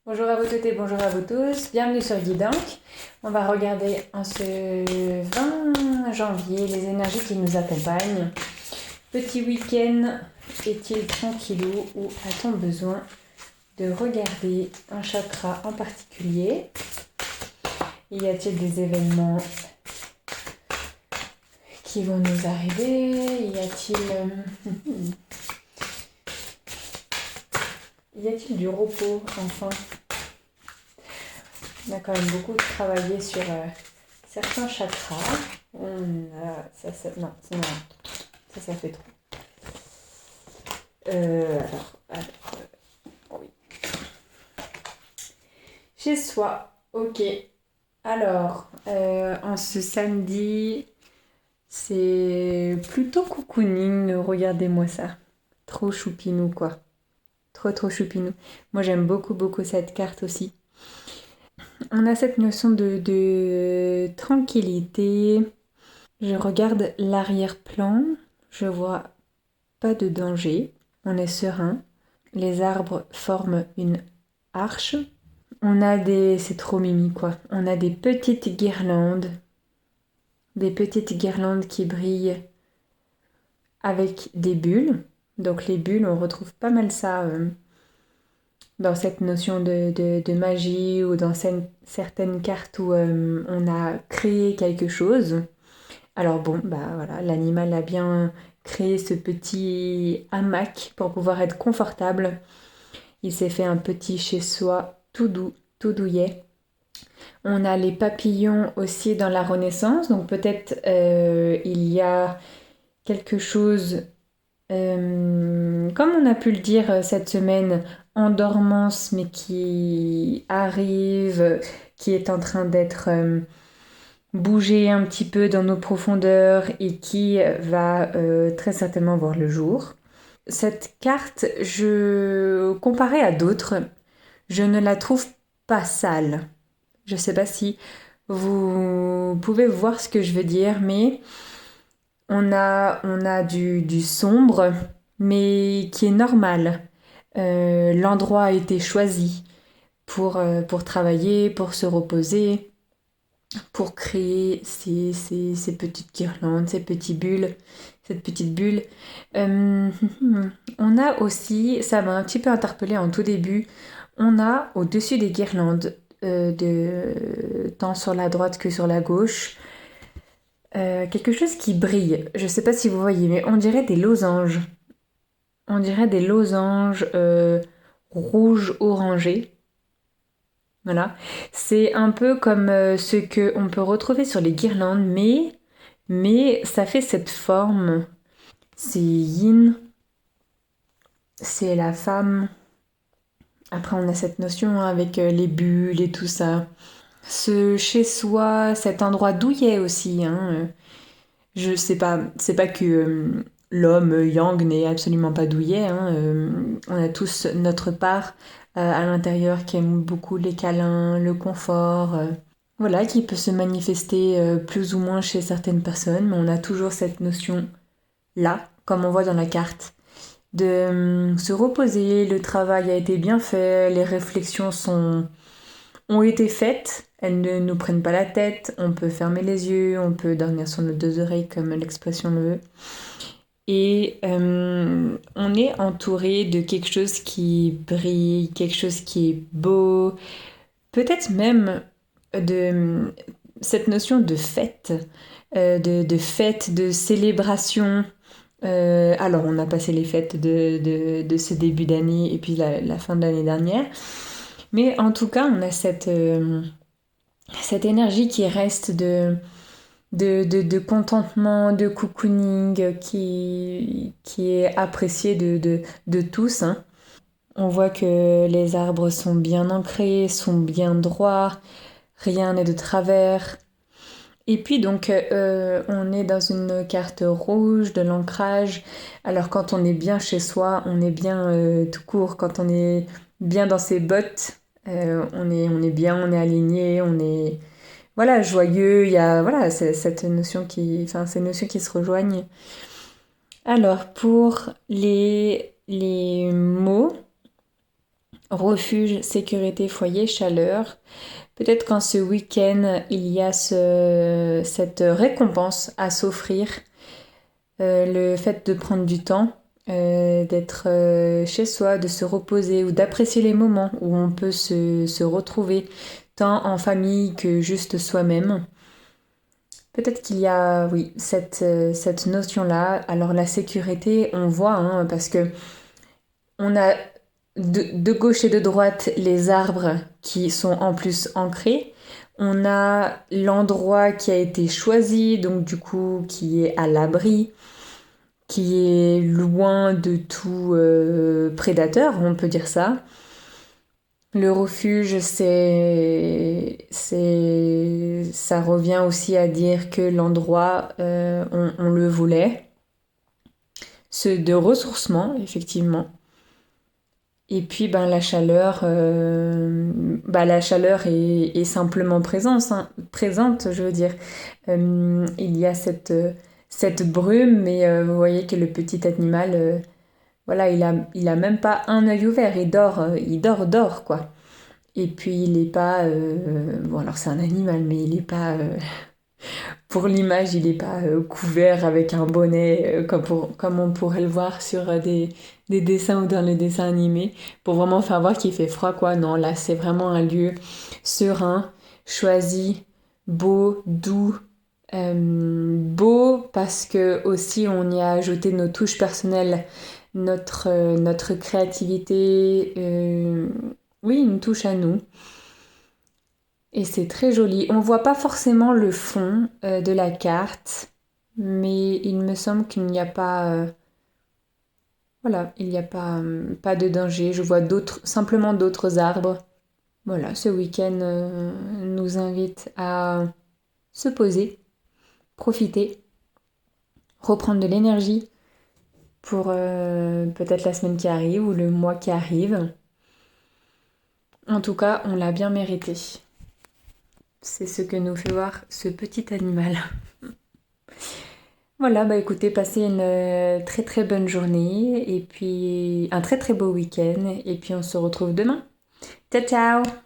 Bonjour à vous toutes et bonjour à vous tous, bienvenue sur Guidank. On va regarder en ce 20 janvier les énergies qui nous accompagnent. Petit week-end, est-il tranquillou ou a-t-on besoin de regarder un chakra en particulier? Y a-t-il des événements qui vont nous arriver? Y a-t-il du repos enfin? On a quand même beaucoup travaillé sur certains chakras. Non, ça fait trop. Oui. Chez soi, ok. Alors, en ce samedi, c'est plutôt cocooning, regardez-moi ça. Trop choupinou, quoi. Trop choupinou. Moi, j'aime beaucoup cette carte aussi. On a cette notion de tranquillité. Je regarde l'arrière-plan. Je vois pas de danger. On est serein. Les arbres forment une arche. C'est trop mimi quoi. On a des petites guirlandes. Des petites guirlandes qui brillent avec des bulles. Donc les bulles, on retrouve pas mal ça dans cette notion de magie ou dans certaines cartes où on a créé quelque chose. Alors bon, bah voilà, l'animal a bien créé ce petit hamac pour pouvoir être confortable. Il s'est fait un petit chez soi tout doux, tout douillet. On a les papillons aussi dans la Renaissance, donc peut-être il y a quelque chose, comme on a pu le dire cette semaine, en dormance, mais qui arrive, qui est en train d'être bougé un petit peu dans nos profondeurs et qui va très certainement voir le jour. Cette carte, comparée à d'autres, je ne la trouve pas sale. Je ne sais pas si vous pouvez voir ce que je veux dire, mais on a du sombre, mais qui est normal. L'endroit a été choisi pour travailler, pour se reposer, pour créer ces petites guirlandes, ces petites bulles, cette petite bulle. On a aussi, ça m'a un petit peu interpellée en tout début, on a au-dessus des guirlandes, tant sur la droite que sur la gauche, quelque chose qui brille. Je ne sais pas si vous voyez, mais on dirait des losanges. On dirait des losanges rouges orangés. Voilà. C'est un peu comme ce qu'on peut retrouver sur les guirlandes, mais ça fait cette forme. C'est yin, c'est la femme. Après, on a cette notion avec les bulles et tout ça. Ce chez soi, cet endroit douillet aussi. Je sais pas, c'est pas que l'homme yang n'est absolument pas douillet. On a tous notre part à l'intérieur qui aime beaucoup les câlins, le confort. Voilà, qui peut se manifester plus ou moins chez certaines personnes, mais on a toujours cette notion là, comme on voit dans la carte, de se reposer, le travail a été bien fait, les réflexions ont été faites, elles ne nous prennent pas la tête, on peut fermer les yeux, on peut dormir sur nos deux oreilles comme l'expression le veut. Et on est entouré de quelque chose qui brille, quelque chose qui est beau, peut-être même de cette notion de fête, de fête, de célébration. Alors, on a passé les fêtes de ce début d'année et puis la fin de l'année dernière. Mais en tout cas, on a cette énergie qui reste de contentement, de cocooning, qui est appréciée de tous. On voit que les arbres sont bien ancrés, sont bien droits, rien n'est de travers. Et puis donc on est dans une carte rouge de l'ancrage. Alors quand on est bien chez soi, on est bien tout court. Quand on est bien dans ses bottes, on est bien, on est aligné, on est voilà joyeux. Il y a voilà cette notion ces notions qui se rejoignent. Alors pour les mots, refuge, sécurité, foyer, chaleur. Peut-être qu'en ce week-end, il y a cette récompense à s'offrir, le fait de prendre du temps, d'être chez soi, de se reposer ou d'apprécier les moments où on peut se retrouver, tant en famille que juste soi-même. Peut-être qu'il y a, oui, cette notion-là. Alors la sécurité, on voit, hein, parce que on a de gauche et de droite les arbres qui sont en plus ancrés. On a l'endroit qui a été choisi, donc du coup qui est à l'abri, qui est loin de tout prédateur, on peut dire ça. Le refuge, ça revient aussi à dire que l'endroit, on le voulait. De ressourcement, effectivement. Et puis la chaleur est simplement présente, je veux dire. Il y a cette brume, mais vous voyez que le petit animal, voilà, il a même pas un œil ouvert, il dort, quoi. Et puis il est pas, bon alors c'est un animal, mais il est pas, pour l'image, il est pas couvert avec un bonnet comme on pourrait le voir sur des dessins ou dans les dessins animés, pour vraiment faire voir qu'il fait froid, quoi. Non, là c'est vraiment un lieu serein, choisi, beau, doux. Beau parce que aussi on y a ajouté nos touches personnelles, notre créativité, oui, une touche à nous. Et c'est très joli. On voit pas forcément le fond de la carte, mais il me semble qu'il n'y a pas, voilà, il n'y a pas de danger. Je vois simplement d'autres arbres. Voilà, ce week-end nous invite à se poser, profiter, reprendre de l'énergie pour peut-être la semaine qui arrive ou le mois qui arrive. En tout cas, on l'a bien mérité. C'est ce que nous fait voir ce petit animal. Voilà, bah écoutez, passez une très très bonne journée et puis un très très beau week-end et puis on se retrouve demain. Ciao ciao!